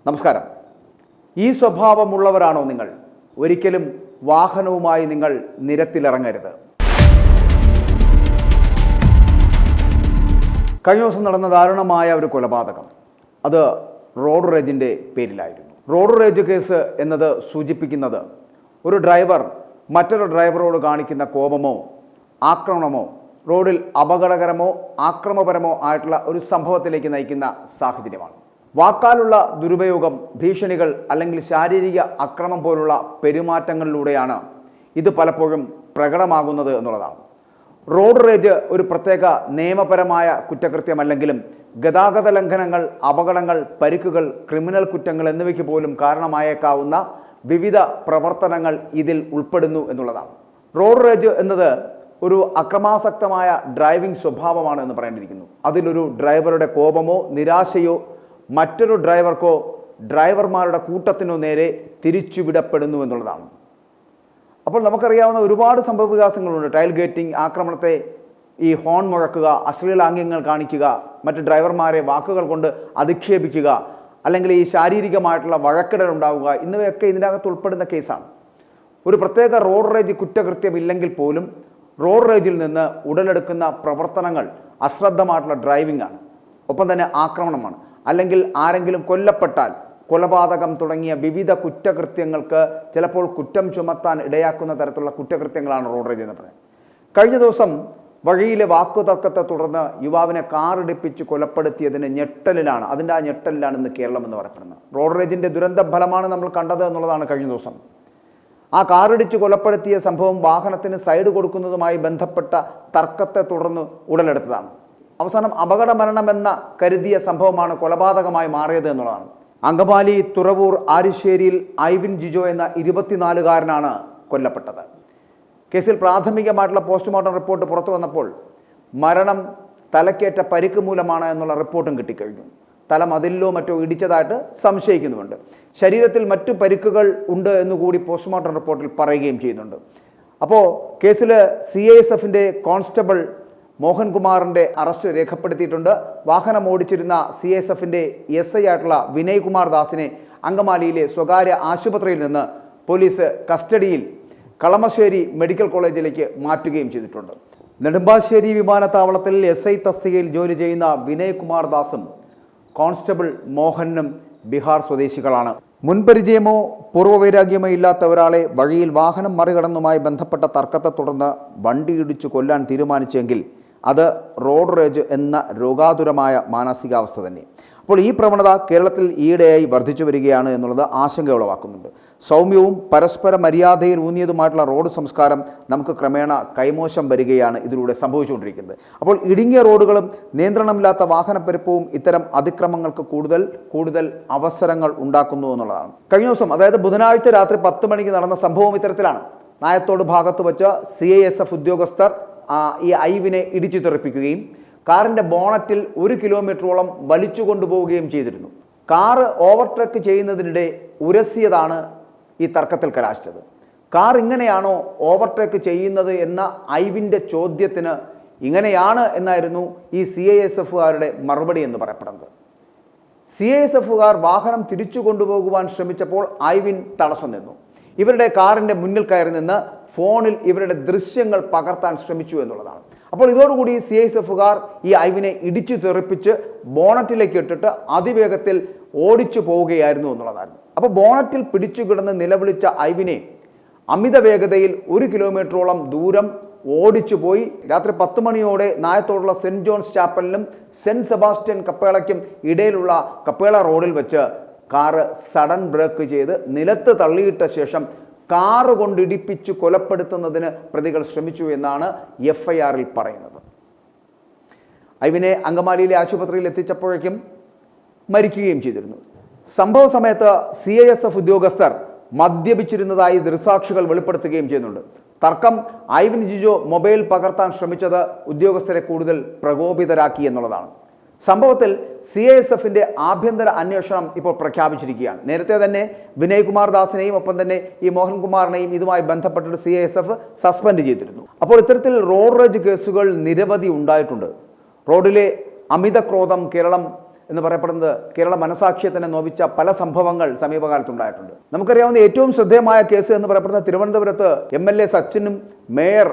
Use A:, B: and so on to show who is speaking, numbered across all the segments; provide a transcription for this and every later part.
A: നമസ്കാരം. ഈ സ്വഭാവമുള്ളവരാണോ നിങ്ങൾ? ഒരിക്കലും വാഹനവുമായി നിങ്ങൾ നിരത്തിലിറങ്ങരുത്. കഴിഞ്ഞ ദിവസം നടന്ന ദാരുണമായ ഒരു കൊലപാതകം, അത് റോഡ് റേജിൻ്റെ പേരിലായിരുന്നു. റോഡ് റേജ് കേസ് എന്നത് സൂചിപ്പിക്കുന്നത് ഒരു ഡ്രൈവർ മറ്റൊരു ഡ്രൈവറോട് കാണിക്കുന്ന കോപമോ ആക്രമണമോ റോഡിൽ അപകടകരമോ ആക്രമപരമോ ആയിട്ടുള്ള ഒരു സംഭവത്തിലേക്ക് നയിക്കുന്ന സാഹചര്യമാണ്. വാക്കാലുള്ള ദുരുപയോഗം, ഭീഷണികൾ അല്ലെങ്കിൽ ശാരീരിക അക്രമം പോലുള്ള പെരുമാറ്റങ്ങളിലൂടെയാണ് ഇത് പലപ്പോഴും പ്രകടമാകുന്നത് എന്നുള്ളതാണ്. റോഡ് റേജ് ഒരു പ്രത്യേക നിയമപരമായ കുറ്റകൃത്യമല്ലെങ്കിലും ഗതാഗത ലംഘനങ്ങൾ, അപകടങ്ങൾ, പരിക്കുകൾ, ക്രിമിനൽ കുറ്റങ്ങൾ എന്നിവയ്ക്ക് പോലും കാരണമായേക്കാവുന്ന വിവിധ പ്രവർത്തനങ്ങൾ ഇതിൽ ഉൾപ്പെടുന്നു എന്നുള്ളതാണ്. റോഡ് റേജ് എന്നത് ഒരു അക്രമാസക്തമായ ഡ്രൈവിംഗ് സ്വഭാവമാണ് എന്ന് പറയേണ്ടിയിരിക്കുന്നു. അതിലൊരു ഡ്രൈവറുടെ കോപമോ നിരാശയോ മറ്റൊരു ഡ്രൈവർക്കോ ഡ്രൈവർമാരുടെ കൂട്ടത്തിനോ നേരെ തിരിച്ചുവിടപ്പെടുന്നു എന്നുള്ളതാണ്. അപ്പോൾ നമുക്കറിയാവുന്ന ഒരുപാട് സംഭവ വികാസങ്ങളുണ്ട്. ടൈൽ ഗേറ്റിംഗ്, ആക്രമണത്തെ ഈ ഹോൺ മുഴക്കുക, അശ്ലീലാംഗ്യങ്ങൾ കാണിക്കുക, മറ്റ് ഡ്രൈവർമാരെ വാക്കുകൾ കൊണ്ട് അധിക്ഷേപിക്കുക, അല്ലെങ്കിൽ ഈ ശാരീരികമായിട്ടുള്ള വഴക്കിടൽ ഉണ്ടാവുക, എന്നിവയൊക്കെ ഇതിനകത്ത് ഉൾപ്പെടുന്ന കേസാണ്. ഒരു പ്രത്യേക റോഡ് റേജ് കുറ്റകൃത്യമില്ലെങ്കിൽ പോലും റോഡ് റേജിൽ നിന്ന് ഉടലെടുക്കുന്ന പ്രവർത്തനങ്ങൾ അശ്രദ്ധമായിട്ടുള്ള ഡ്രൈവിംഗ് ആണ്, ഒപ്പം തന്നെ ആക്രമണമാണ്. അല്ലെങ്കിൽ ആരെങ്കിലും കൊല്ലപ്പെട്ടാൽ കൊലപാതകം തുടങ്ങിയ വിവിധ കുറ്റകൃത്യങ്ങൾക്ക് ചിലപ്പോൾ കുറ്റം ചുമത്താൻ ഇടയാക്കുന്ന തരത്തിലുള്ള കുറ്റകൃത്യങ്ങളാണ് റോഡ് റേജ് എന്ന് പറയുന്നത്. കഴിഞ്ഞ ദിവസം വഴിയിലെ വാക്കുതർക്കത്തെ തുടർന്ന് യുവാവിനെ കാറിടിപ്പിച്ച് കൊലപ്പെടുത്തിയതിന് ഞെട്ടലിലാണ്, അതിൻ്റെ ആ ഞെട്ടലിലാണ് ഇന്ന് കേരളം എന്ന് പറയപ്പെടുന്നത്. റോഡ് റേജിൻ്റെ ദുരന്ത ഫലമാണ് നമ്മൾ കണ്ടത് എന്നുള്ളതാണ് കഴിഞ്ഞ ദിവസം. ആ കാറിടിച്ച് കൊലപ്പെടുത്തിയ സംഭവം വാഹനത്തിന് സൈഡ് കൊടുക്കുന്നതുമായി ബന്ധപ്പെട്ട തർക്കത്തെ തുടർന്ന് ഉടലെടുത്തതാണ്. അവസാനം അപകട മരണമെന്ന കരുതിയ സംഭവമാണ് കൊലപാതകമായി മാറിയത് എന്നുള്ളതാണ്. അങ്കമാലി തുറവൂർ ആരിശ്ശേരിയിൽ ഐവിൻ ജിജോ എന്ന 24-കാരനാണ് കൊല്ലപ്പെട്ടത്. കേസിൽ പ്രാഥമികമായിട്ടുള്ള പോസ്റ്റ്മോർട്ടം റിപ്പോർട്ട് പുറത്തു വന്നപ്പോൾ മരണം തലക്കേറ്റ പരിക്ക് മൂലമാണ് എന്നുള്ള റിപ്പോർട്ടും കിട്ടിക്കഴിഞ്ഞു. തല മതിലിലോ മറ്റോ ഇടിച്ചതായിട്ട് സംശയിക്കുന്നുമുണ്ട്. ശരീരത്തിൽ മറ്റു പരിക്കുകൾ ഉണ്ട് എന്നുകൂടി പോസ്റ്റ്മോർട്ടം റിപ്പോർട്ടിൽ പറയുകയും ചെയ്യുന്നുണ്ട്. അപ്പോൾ കേസിൽ CISFൻ്റെ കോൺസ്റ്റബിൾ മോഹൻകുമാറിൻ്റെ അറസ്റ്റ് രേഖപ്പെടുത്തിയിട്ടുണ്ട്. വാഹനം ഓടിച്ചിരുന്ന CISFൻ്റെ SI ആയിട്ടുള്ള വിനയ് കുമാർ ദാസിനെ അങ്കമാലിയിലെ സ്വകാര്യ ആശുപത്രിയിൽ നിന്ന് പോലീസ് കസ്റ്റഡിയിൽ കളമശ്ശേരി മെഡിക്കൽ കോളേജിലേക്ക് മാറ്റുകയും ചെയ്തിട്ടുണ്ട്. നെടുമ്പാശ്ശേരി വിമാനത്താവളത്തിൽ SI തസ്തികയിൽ ജോലി ചെയ്യുന്ന വിനയ് കുമാർ ദാസും കോൺസ്റ്റബിൾ മോഹനും ബീഹാർ സ്വദേശികളാണ്. മുൻപരിചയമോ പൂർവ്വവൈരാഗ്യമോ ഇല്ലാത്ത ഒരാളെ വഴിയിൽ വാഹനം മറികടന്നുമായി ബന്ധപ്പെട്ട തർക്കത്തെ തുടർന്ന് വണ്ടി ഇടിച്ചു കൊല്ലാൻ തീരുമാനിച്ചെങ്കിൽ അത് റോഡ് റേജ് എന്ന രോഗാതുരമായ മാനസികാവസ്ഥ തന്നെ. അപ്പോൾ ഈ പ്രവണത കേരളത്തിൽ ഈയിടെയായി വർദ്ധിച്ചു വരികയാണ് എന്നുള്ളത് ആശങ്ക ഉളവാക്കുന്നുണ്ട്. സൗമ്യവും പരസ്പര മര്യാദയിൽ ഊന്നിയതുമായിട്ടുള്ള റോഡ് സംസ്കാരം നമുക്ക് ക്രമേണ കൈമോശം വരികയാണ് ഇതിലൂടെ സംഭവിച്ചുകൊണ്ടിരിക്കുന്നത്. അപ്പോൾ ഇടുങ്ങിയ റോഡുകളും നിയന്ത്രണമില്ലാത്ത വാഹനപ്പെരുപ്പവും ഇത്തരം അതിക്രമങ്ങൾക്ക് കൂടുതൽ അവസരങ്ങൾ ഉണ്ടാക്കുന്നു എന്നുള്ളതാണ്. കഴിഞ്ഞ ദിവസം, അതായത് ബുധനാഴ്ച രാത്രി 10 മണിക്ക് നടന്ന സംഭവം ഇത്തരത്തിലാണ്. നായത്തോട് ഭാഗത്ത് വെച്ച് CISF ഉദ്യോഗസ്ഥർ ഈ ഐവിനെ ഇടിച്ചു തെറിപ്പിക്കുകയും കാറിൻ്റെ ബോണറ്റിൽ 1 കിലോമീറ്ററോളം വലിച്ചു കൊണ്ടുപോവുകയും ചെയ്തിരുന്നു. കാറ് ഓവർടേക്ക് ചെയ്യുന്നതിനിടെ ഉരസിയതാണ് ഈ തർക്കത്തിൽ കലാശിച്ചത്. കാർ ഇങ്ങനെയാണോ ഓവർടേക്ക് ചെയ്യുന്നത് എന്ന ഐവിൻ്റെ ചോദ്യത്തിന് ഇങ്ങനെയാണ് എന്നായിരുന്നു ഈ CISFകാരുടെ മറുപടി എന്ന് പറയപ്പെടുന്നത്. CISFകാർ വാഹനം തിരിച്ചു കൊണ്ടുപോകുവാൻ ശ്രമിച്ചപ്പോൾ ഐവിൻ തടസ്സം നിന്നു. ഇവരുടെ കാറിൻ്റെ മുന്നിൽ കയറി നിന്ന് ഫോണിൽ ഇവരുടെ ദൃശ്യങ്ങൾ പകർത്താൻ ശ്രമിച്ചു എന്നുള്ളതാണ്. അപ്പോൾ ഇതോടുകൂടി CISFകാർ ഈ ഐവിനെ ഇടിച്ചു തെറിപ്പിച്ച് ബോണറ്റിലേക്ക് ഇട്ടിട്ട് അതിവേഗത്തിൽ ഓടിച്ചു പോവുകയായിരുന്നു എന്നുള്ളതായിരുന്നു. അപ്പോൾ ബോണറ്റിൽ പിടിച്ചു കിടന്ന് നിലവിളിച്ച ഐവിനെ അമിത വേഗതയിൽ 1 കിലോമീറ്ററോളം ദൂരം ഓടിച്ചു പോയി. രാത്രി 10 മണിയോടെ നായത്തോടുള്ള സെൻറ് ജോൺസ് ചാപ്പലിനും സെൻറ് സെബാസ്റ്റ്യൻ കപ്പേളയ്ക്കും ഇടയിലുള്ള കപ്പേള റോഡിൽ വെച്ച് കാറ് സഡൻ ബ്രേക്ക് ചെയ്ത് നിലത്ത് തള്ളിയിട്ട ശേഷം കാറ് കൊണ്ടിടിപ്പിച്ച് കൊലപ്പെടുത്തുന്നതിന് പ്രതികൾ ശ്രമിച്ചു എന്നാണ് FIRൽ പറയുന്നത്. ഐവിനെ അങ്കമാലിയിലെ ആശുപത്രിയിൽ എത്തിച്ചപ്പോഴേക്കും മരിക്കുകയും ചെയ്തിരുന്നു. സംഭവ സമയത്ത് CISF ഉദ്യോഗസ്ഥർ മദ്യപിച്ചിരുന്നതായി ദൃക്സാക്ഷികൾ വെളിപ്പെടുത്തുകയും ചെയ്യുന്നുണ്ട്. തർക്കം ഐവിൻ ജിജോ മൊബൈൽ പകർത്താൻ ശ്രമിച്ചത് ഉദ്യോഗസ്ഥരെ കൂടുതൽ പ്രകോപിതരാക്കി എന്നുള്ളതാണ്. സംഭവത്തിൽ CISFൻ്റെ ആഭ്യന്തര അന്വേഷണം ഇപ്പോൾ പ്രഖ്യാപിച്ചിരിക്കുകയാണ്. നേരത്തെ തന്നെ വിനയ് കുമാർ ദാസിനെയും ഒപ്പം തന്നെ ഈ മോഹൻകുമാറിനെയും ഇതുമായി ബന്ധപ്പെട്ടിട്ട് CISF സസ്പെൻഡ് ചെയ്തിരുന്നു. അപ്പോൾ ഇത്തരത്തിൽ റോഡ് റേജ് കേസുകൾ നിരവധി ഉണ്ടായിട്ടുണ്ട്. റോഡിലെ അമിത ക്രോധം കേരളം എന്ന് പറയപ്പെടുന്നത് കേരള മനസാക്ഷിയെ തന്നെ നോവിച്ച പല സംഭവങ്ങൾ സമീപകാലത്തുണ്ടായിട്ടുണ്ട്. നമുക്കറിയാവുന്ന ഏറ്റവും ശ്രദ്ധേയമായ കേസ് എന്ന് പറയപ്പെടുന്നത് തിരുവനന്തപുരത്ത് MLA സച്ചിനും മേയർ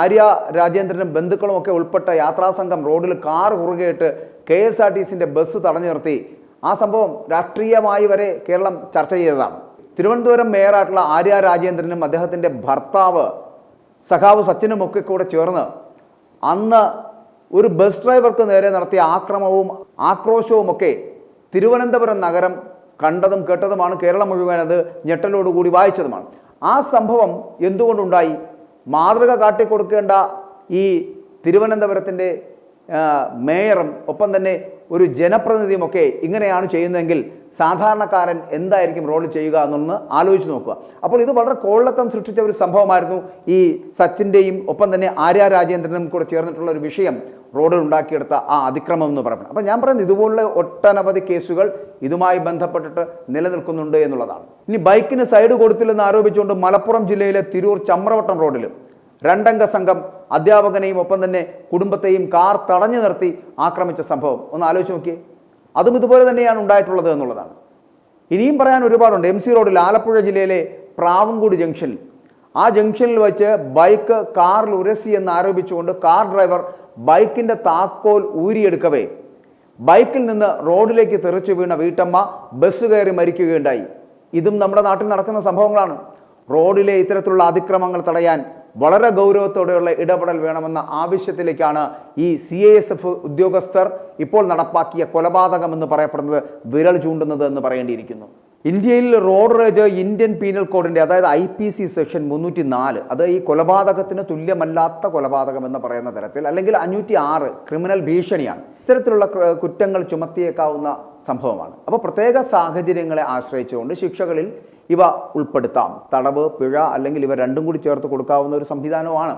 A: ആര്യ രാജേന്ദ്രനും ബന്ധുക്കളും ഒക്കെ ഉൾപ്പെട്ട യാത്രാസംഘം റോഡിൽ കാർ കുറുകെയിട്ട് KSRTCന്റെ ബസ് തടഞ്ഞു നിർത്തി. ആ സംഭവം രാഷ്ട്രീയമായി വരെ കേരളം ചർച്ച ചെയ്തതാണ്. തിരുവനന്തപുരം മേയറായിട്ടുള്ള ആര്യ രാജേന്ദ്രനും അദ്ദേഹത്തിൻ്റെ ഭർത്താവ് സഖാവ് സച്ചിനും ഒക്കെ കൂടെ ചേർന്ന് അന്ന് ഒരു ബസ് ഡ്രൈവർക്ക് നേരെ നടത്തിയ ആക്രമണവും ആക്രോശവും ഒക്കെ തിരുവനന്തപുരം നഗരം കണ്ടതും കേട്ടതുമാണ്. കേരളം മുഴുവൻ അത് ഞെട്ടലോടുകൂടി വായിച്ചതുമാണ്. ആ സംഭവം എന്തുകൊണ്ടുണ്ടായി? മാതൃക കാട്ടിക്കൊടുക്കേണ്ട ഈ തിരുവനന്തപുരത്തിൻ്റെ മേയറും ഒപ്പം തന്നെ ഒരു ജനപ്രതിനിധിയുമൊക്കെ ഇങ്ങനെയാണ് ചെയ്യുന്നതെങ്കിൽ സാധാരണക്കാരൻ എന്തായിരിക്കും റോഡിൽ ചെയ്യുക എന്നൊന്ന് ആലോചിച്ച് നോക്കുക. അപ്പോൾ ഇത് വളരെ കോളിളക്കം സൃഷ്ടിച്ച ഒരു സംഭവമായിരുന്നു. ഈ സച്ചിൻ്റെയും ഒപ്പം തന്നെ ആര്യ രാജേന്ദ്രനും കൂടെ ചേർന്നിട്ടുള്ള ഒരു വിഷയം റോഡിൽ ഉണ്ടാക്കിയെടുത്ത ആ അതിക്രമം എന്ന് പറയുന്നത്. അപ്പോൾ ഞാൻ പറയുന്നത് ഇതുപോലുള്ള ഒട്ടനവധി കേസുകൾ ഇതുമായി ബന്ധപ്പെട്ടിട്ട് നിലനിൽക്കുന്നുണ്ട് എന്നുള്ളതാണ്. ഇനി ബൈക്കിന് സൈഡ് കൊടുത്തില്ലെന്ന് ആരോപിച്ചുകൊണ്ട് മലപ്പുറം ജില്ലയിലെ തിരൂർ ചമ്രവട്ടം റോഡിൽ 2 അംഗ സംഘം അധ്യാപകനെയും ഒപ്പം തന്നെ കുടുംബത്തെയും കാർ തടഞ്ഞു നിർത്തി ആക്രമിച്ച സംഭവം ഒന്ന് ആലോചിച്ച് നോക്കിയേ. അതും ഇതുപോലെ തന്നെയാണ് ഉണ്ടായിട്ടുള്ളത് എന്നുള്ളതാണ്. ഇനിയും പറയാൻ ഒരുപാടുണ്ട്. MC റോഡിൽ ആലപ്പുഴ ജില്ലയിലെ പ്രാവൻകൂട് ജംഗ്ഷനിൽ ആ ജംഗ്ഷനിൽ വെച്ച് ബൈക്ക് കാറിൽ ഉരസി എന്ന് ആരോപിച്ചുകൊണ്ട് കാർ ഡ്രൈവർ ബൈക്കിൻ്റെ താക്കോൽ ഊരിയെടുക്കവേ ബൈക്കിൽ നിന്ന് റോഡിലേക്ക് തെറിച്ചു വീണ വീട്ടമ്മ ബസ് കയറി മരിക്കുകയുണ്ടായി. ഇതും നമ്മുടെ നാട്ടിൽ നടക്കുന്ന സംഭവങ്ങളാണ്. റോഡിലെ ഇത്തരത്തിലുള്ള അതിക്രമങ്ങൾ തടയാൻ വളരെ ഗൗരവത്തോടെയുള്ള ഇടപെടൽ വേണമെന്ന ആവശ്യത്തിലേക്കാണ് ഈ CISF ഉദ്യോഗസ്ഥർ ഇപ്പോൾ നടപ്പാക്കിയ കൊലപാതകമെന്ന് പറയപ്പെടുന്നത് വിരൽ ചൂണ്ടുന്നത് എന്ന് പറയേണ്ടിയിരിക്കുന്നു. ഇന്ത്യയിൽ റോഡ് റേജ് ഇന്ത്യൻ പീനൽ കോഡിൻ്റെ അതായത് IPC സെക്ഷൻ 304 അത് ഈ കൊലപാതകത്തിന് തുല്യമല്ലാത്ത കൊലപാതകം എന്ന് പറയുന്ന തരത്തിൽ, അല്ലെങ്കിൽ 506 ക്രിമിനൽ ഭീഷണിയാണ്. ഇത്തരത്തിലുള്ള കുറ്റങ്ങൾ ചുമത്തിയേക്കാവുന്ന സംഭവമാണ്. അപ്പോൾ പ്രത്യേക സാഹചര്യങ്ങളെ ആശ്രയിച്ചുകൊണ്ട് ശിക്ഷകളിൽ ഇവ ഉൾപ്പെടുത്താം. തടവ്, പിഴ അല്ലെങ്കിൽ ഇവ രണ്ടും കൂടി ചേർത്ത് കൊടുക്കാവുന്ന ഒരു സംവിധാനമാണ്.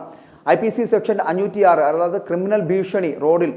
A: IPC സെക്ഷൻ 506 അതായത് ക്രിമിനൽ ഭീഷണി റോഡിൽ.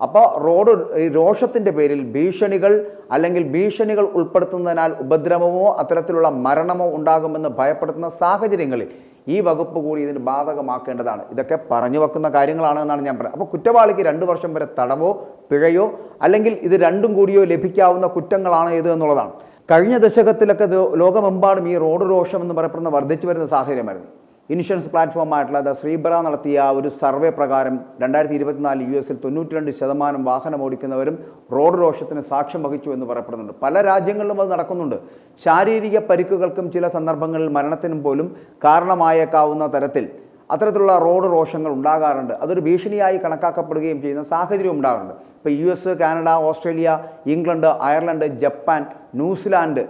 A: അപ്പോൾ റോഡ് രോഷത്തിൻ്റെ പേരിൽ ഭീഷണികൾ അല്ലെങ്കിൽ ഭീഷണികൾ ഉൾപ്പെടുത്തുന്നതിനാൽ ഉപദ്രവമോ അത്തരത്തിലുള്ള മരണമോ ഉണ്ടാകുമെന്ന് ഭയപ്പെടുത്തുന്ന സാഹചര്യങ്ങളിൽ ഈ വകുപ്പ് കൂടി ഇതിന് ബാധകമാക്കേണ്ടതാണ്. ഇതൊക്കെ പറഞ്ഞു വെക്കുന്ന കാര്യങ്ങളാണ് എന്നാണ് ഞാൻ പറയുന്നത്. അപ്പോൾ കുറ്റവാളിക്ക് 2 വർഷം വരെ തടവോ പിഴയോ അല്ലെങ്കിൽ ഇത് രണ്ടും കൂടിയോ ലഭിക്കാവുന്ന കുറ്റങ്ങളാണ് ഇത് എന്നുള്ളതാണ്. കഴിഞ്ഞ ദശകത്തിലൊക്കെ ലോകമെമ്പാടും ഈ റോഡ് രോഷം എന്ന് പറയപ്പെടുന്ന വർദ്ധിച്ചു വരുന്ന സാഹചര്യമായിരുന്നു. ഇൻഷുറൻസ് പ്ലാറ്റ്ഫോമായിട്ടുള്ള ശ്രീബറ നടത്തിയ ഒരു സർവേ പ്രകാരം 2024 US 92% വാഹനം ഓടിക്കുന്നവരും റോഡ് രോഷത്തിന് സാക്ഷ്യം വഹിച്ചു എന്ന് പറയപ്പെടുന്നുണ്ട്. പല രാജ്യങ്ങളിലും അത് നടക്കുന്നുണ്ട്. ശാരീരിക പരിക്കുകൾക്കും ചില സന്ദർഭങ്ങളിൽ മരണത്തിനും പോലും കാരണമായേക്കാവുന്ന തരത്തിൽ അത്തരത്തിലുള്ള റോഡ് രോഷങ്ങൾ ഉണ്ടാകാറുണ്ട്. അതൊരു ഭീഷണിയായി കണക്കാക്കപ്പെടുകയും ചെയ്യുന്ന സാഹചര്യം ഉണ്ടാകാറുണ്ട്. ഇപ്പോൾ US, Canada, Australia, England, Ireland, Japan, New Zealand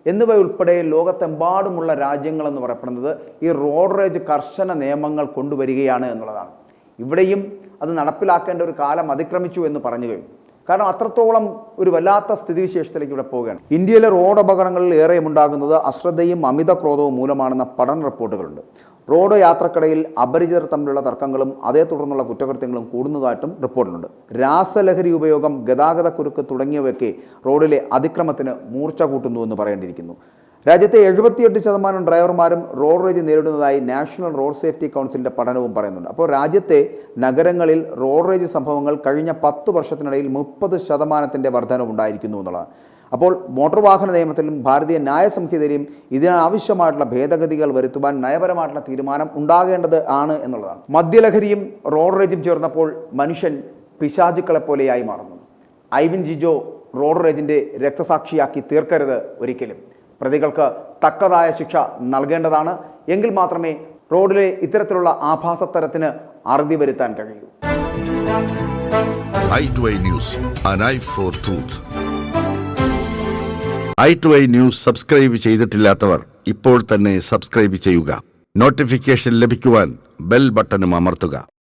A: എന്നിവ ഉൾപ്പെടെ ലോകത്തെമ്പാടുമുള്ള രാജ്യങ്ങളെന്ന് പറയപ്പെടുന്നത് ഈ റോഡ് റേജ് കർശന നിയമങ്ങൾ കൊണ്ടുവരികയാണ് എന്നുള്ളതാണ്. ഇവിടെയും അത് നടപ്പിലാക്കേണ്ട ഒരു കാലം അതിക്രമിച്ചു എന്ന് പറഞ്ഞു കഴിഞ്ഞു. കാരണം അത്രത്തോളം ഒരു വല്ലാത്ത സ്ഥിതിവിശേഷത്തിലേക്ക് ഇവിടെ പോവുകയാണ്. ഇന്ത്യയിലെ റോഡ് അപകടങ്ങളിൽ ഏറെയും ഉണ്ടാകുന്നത് അശ്രദ്ധയും അമിത ക്രോധവും മൂലമാണെന്ന പഠന റിപ്പോർട്ടുകളുണ്ട്. റോഡ് യാത്രക്കിടയിൽ അപരിചിതർ തമ്മിലുള്ള തർക്കങ്ങളും അതേ തുടർന്നുള്ള കുറ്റകൃത്യങ്ങളും കൂടുന്നതായിട്ടും റിപ്പോർട്ടിലുണ്ട്. രാസലഹരി ഉപയോഗം, ഗതാഗതക്കുരുക്ക് തുടങ്ങിയവയൊക്കെ റോഡിലെ അതിക്രമത്തിന് മൂർച്ച കൂട്ടുന്നു എന്ന് പറയേണ്ടിയിരിക്കുന്നു. രാജ്യത്തെ 78% ഡ്രൈവർമാരും റോഡ് റേജ് നേരിടുന്നതായി നാഷണൽ റോഡ് സേഫ്റ്റി കൗൺസിലിൻ്റെ പഠനവും പറയുന്നുണ്ട്. അപ്പോൾ രാജ്യത്തെ നഗരങ്ങളിൽ റോഡ് റേജ് സംഭവങ്ങൾ കഴിഞ്ഞ 10 വർഷത്തിനിടയിൽ 30% വർധനവുണ്ടായിരിക്കുന്നു എന്നുള്ളതാണ്. അപ്പോൾ മോട്ടോർ വാഹന നിയമത്തിലും ഭാരതീയ ന്യായ സംഹിതയിലും ഇതിനാവശ്യമായിട്ടുള്ള ഭേദഗതികൾ വരുത്തുവാൻ നയപരമായിട്ടുള്ള തീരുമാനം ഉണ്ടാകേണ്ടത് ആണ് എന്നുള്ളതാണ്. മദ്യലഹരിയും റോഡ് റേജും ചേർന്നപ്പോൾ മനുഷ്യൻ പിശാചുക്കളെപ്പോലെയായി മാറുന്നു. ഐവിൻ ജിജോ റോഡ് റേജിൻ്റെ രക്തസാക്ഷിയാക്കി തീർക്കരുത് ഒരിക്കലും. പ്രതികൾക്ക് തക്കതായ ശിക്ഷ നൽകേണ്ടതാണ്. എങ്കിൽ മാത്രമേ റോഡിലെ ഇത്തരത്തിലുള്ള ആഭാസത്തരത്തിന് അറുതി വരുത്താൻ കഴിയൂ.
B: i2i News, an eye for truth. i2i News subscribe ചെയ്തിട്ടില്ലാത്തവർ ഇപ്പോൾ തന്നെ സബ്സ്ക്രൈബ് ചെയ്യുക. നോട്ടിഫിക്കേഷൻ ലഭിക്കുവാൻ ബെൽ ബട്ടണും അമർത്തുക.